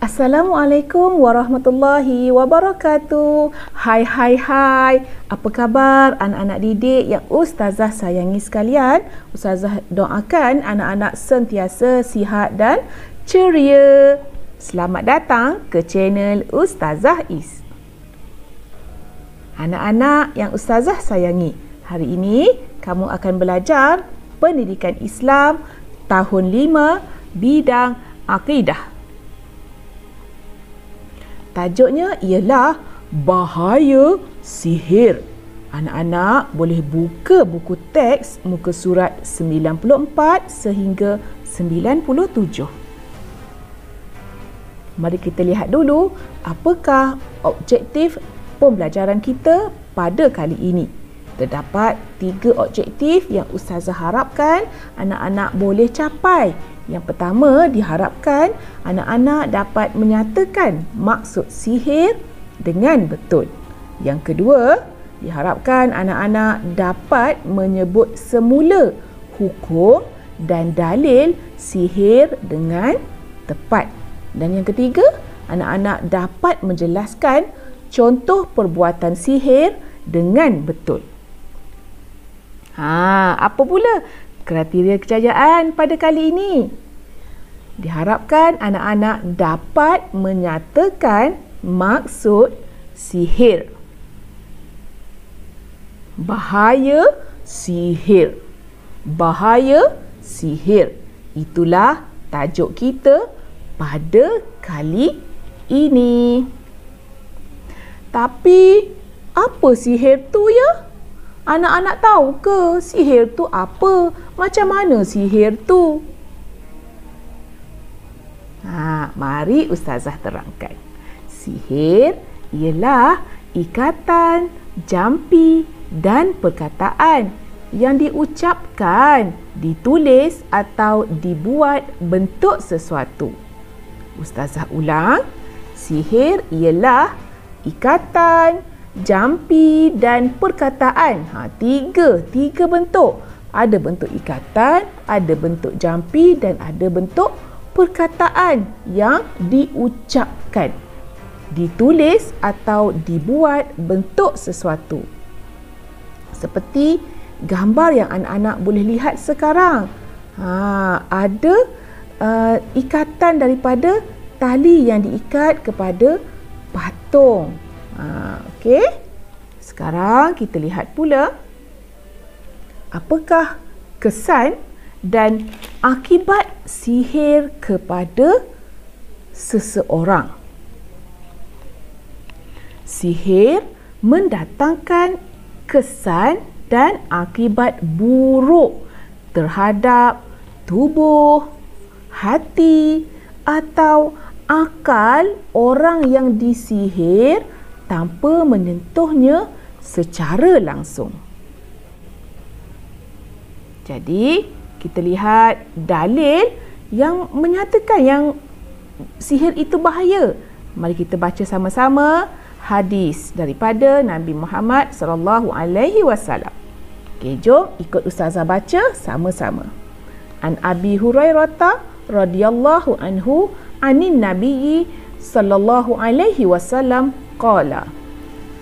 Assalamualaikum warahmatullahi wabarakatuh. Hai. Apa khabar anak-anak didik yang Ustazah sayangi sekalian? Ustazah doakan anak-anak sentiasa sihat dan ceria. Selamat datang ke channel Ustazah Is. Anak-anak yang Ustazah sayangi, hari ini kamu akan belajar pendidikan Islam tahun 5 bidang akidah. Tajuknya ialah bahaya sihir. Anak-anak boleh buka buku teks muka surat 94 sehingga 97. Mari kita lihat dulu apakah objektif pembelajaran kita pada kali ini. Terdapat 3 objektif yang Ustazah harapkan anak-anak boleh capai. Yang pertama, diharapkan anak-anak dapat menyatakan maksud sihir dengan betul. Yang kedua, diharapkan anak-anak dapat menyebut semula hukum dan dalil sihir dengan tepat. Dan yang ketiga, anak-anak dapat menjelaskan contoh perbuatan sihir dengan betul. Apa pula kriteria kejayaan pada kali ini? Diharapkan anak-anak dapat menyatakan maksud sihir. Bahaya sihir. Bahaya sihir. Itulah tajuk kita pada kali ini. Tapi apa sihir tu ya? Anak-anak tahu ke sihir tu apa? Macam mana sihir tu? Mari Ustazah terangkan. Sihir ialah ikatan, jampi dan perkataan yang diucapkan, ditulis atau dibuat bentuk sesuatu. Ustazah ulang. Sihir ialah ikatan, jampi dan perkataan. Tiga bentuk. Ada bentuk ikatan, ada bentuk jampi dan ada bentuk perkataan yang diucapkan, ditulis atau dibuat bentuk sesuatu. Seperti gambar yang anak-anak boleh lihat sekarang. Ada ikatan daripada tali yang diikat kepada patung. Okey. Sekarang kita lihat pula apakah kesan dan akibat sihir kepada seseorang. Sihir mendatangkan kesan dan akibat buruk terhadap tubuh, hati atau akal orang yang disihir tanpa menyentuhnya secara langsung. Jadi, kita lihat dalil yang menyatakan yang sihir itu bahaya. Mari kita baca sama-sama hadis daripada Nabi Muhammad SAW. Okey, jom ikut Ustazah baca sama-sama. An Abi Hurairah radhiyallahu anhu anin Nabiyyi sallallahu alaihi wasallam qala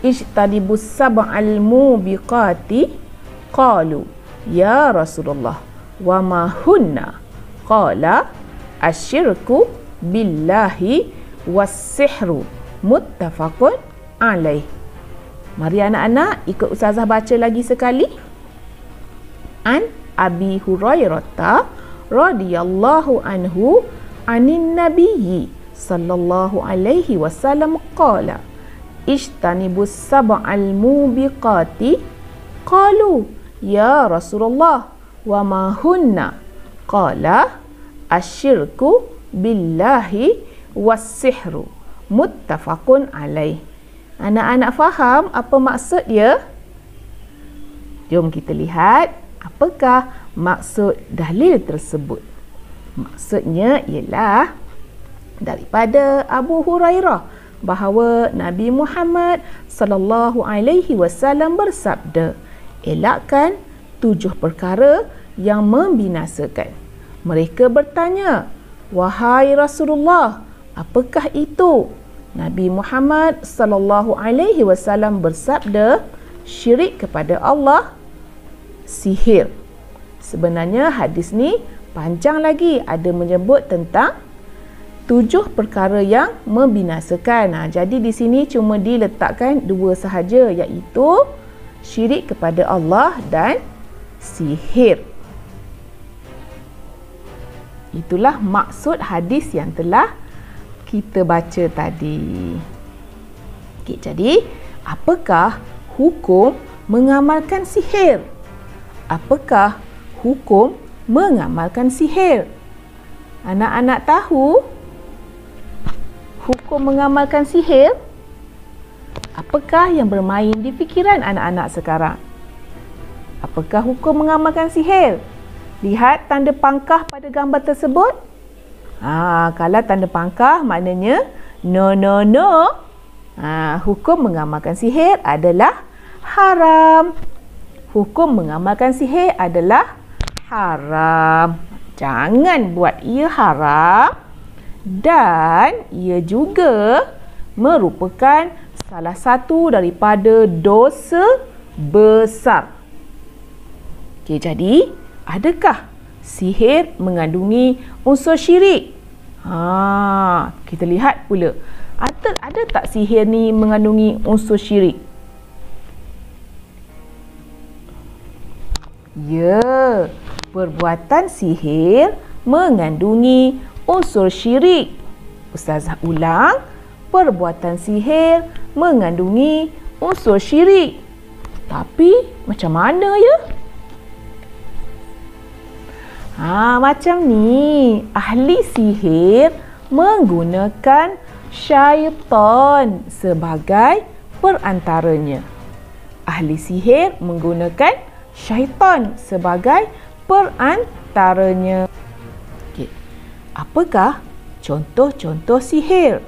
ijtanibus sab'al mubiqati qalu ya Rasulullah wa ma hunna qala asyirku billahi was-sihru muttafaqun alaih. Mari anak-anak ikut Ustazah baca lagi sekali. An Abi Hurairah radhiyallahu anhu anin Nabiyyi sallallahu alaihi wasallam qala ijtanibus sab'al mubiqati qalu ya Rasulullah wa ma hunna qala asyirku billahi was-sihru muttafaqun alaih. Anak-anak faham apa maksud dia? Jom kita lihat apakah maksud dalil tersebut. Maksudnya ialah daripada Abu Hurairah bahawa Nabi Muhammad sallallahu alaihi wasallam bersabda, elakkan 7 perkara yang membinasakan. Mereka bertanya, wahai Rasulullah, Apakah itu? Nabi Muhammad sallallahu alaihi wasallam bersabda, syirik kepada Allah, sihir. Sebenarnya hadis ni panjang lagi, ada menyebut tentang 7 perkara yang membinasakan. Jadi di sini cuma diletakkan 2 sahaja, iaitu syirik kepada Allah dan sihir. Itulah maksud hadis yang telah kita baca tadi. Okey, jadi apakah hukum mengamalkan sihir? Apakah hukum mengamalkan sihir? Anak-anak tahu hukum mengamalkan sihir? Apakah yang bermain di fikiran anak-anak sekarang? Apakah hukum mengamalkan sihir? Lihat tanda pangkah pada gambar tersebut. Kalau tanda pangkah maknanya no, no, no. Hukum mengamalkan sihir adalah haram. Hukum mengamalkan sihir adalah haram. Jangan buat ia haram, dan ia juga merupakan salah satu daripada dosa besar. Okey, jadi adakah sihir mengandungi unsur syirik? Kita lihat pula. Ada tak sihir ni mengandungi unsur syirik? Ya, perbuatan sihir mengandungi unsur syirik. Ustazah ulang, perbuatan sihir mengandungi unsur syirik. Tapi macam mana ya? Macam ni, ahli sihir menggunakan syaitan sebagai perantaranya. Ahli sihir menggunakan syaitan sebagai perantaranya. Okey. Apakah contoh-contoh sihir?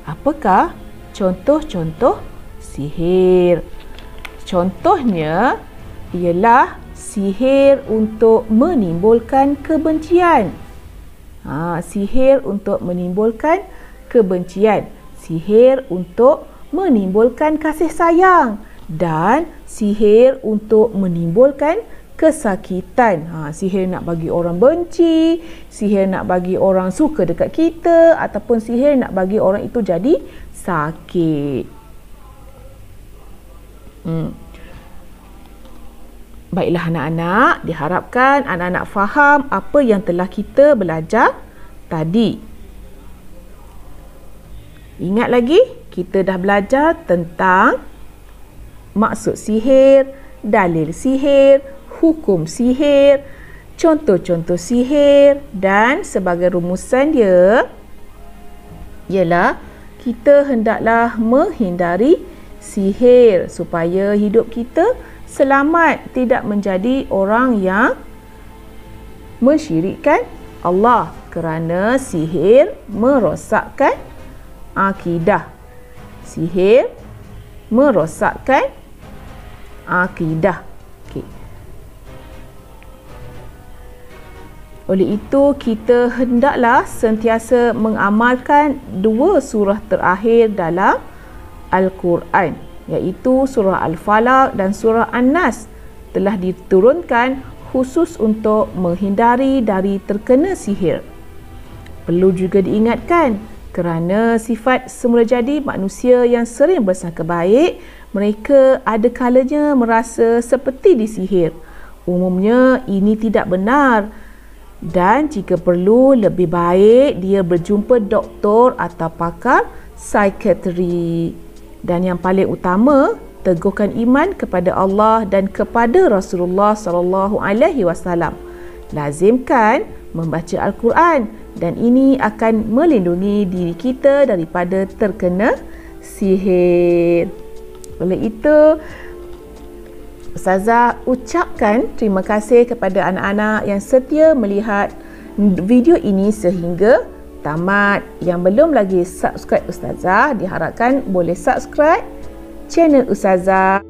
Apakah contoh-contoh sihir? Contohnya ialah sihir untuk menimbulkan kebencian. Sihir untuk menimbulkan kebencian. Sihir untuk menimbulkan kasih sayang. Dan sihir untuk menimbulkan kesakitan. Sihir nak bagi orang benci, sihir nak bagi orang suka dekat kita, ataupun sihir nak bagi orang itu jadi sakit. Baiklah anak-anak, diharapkan anak-anak faham apa yang telah kita belajar tadi. Ingat lagi, kita dah belajar tentang maksud sihir, dalil sihir, hukum sihir, contoh-contoh sihir, dan sebagai rumusan dia ialah kita hendaklah menghindari sihir supaya hidup kita selamat, tidak menjadi orang yang mensyirikkan Allah, kerana sihir merosakkan akidah. Sihir merosakkan akidah. Okey. Oleh itu, kita hendaklah sentiasa mengamalkan 2 surah terakhir dalam Al-Quran, iaitu surah Al-Falaq dan surah An-Nas, telah diturunkan khusus untuk menghindari dari terkena sihir. Perlu juga diingatkan, kerana sifat semula jadi manusia yang sering bersangka baik, mereka ada kalanya merasa seperti disihir. Umumnya ini tidak benar, dan jika perlu lebih baik dia berjumpa doktor atau pakar psikiatri. Dan yang paling utama, teguhkan iman kepada Allah dan kepada Rasulullah sallallahu alaihi wasallam. Lazimkan membaca Al-Quran, dan ini akan melindungi diri kita daripada terkena sihir. Oleh itu, Ustazah ucapkan terima kasih kepada anak-anak yang setia melihat video ini sehingga tamat. Yang belum lagi subscribe Ustazah, diharapkan boleh subscribe channel Ustazah.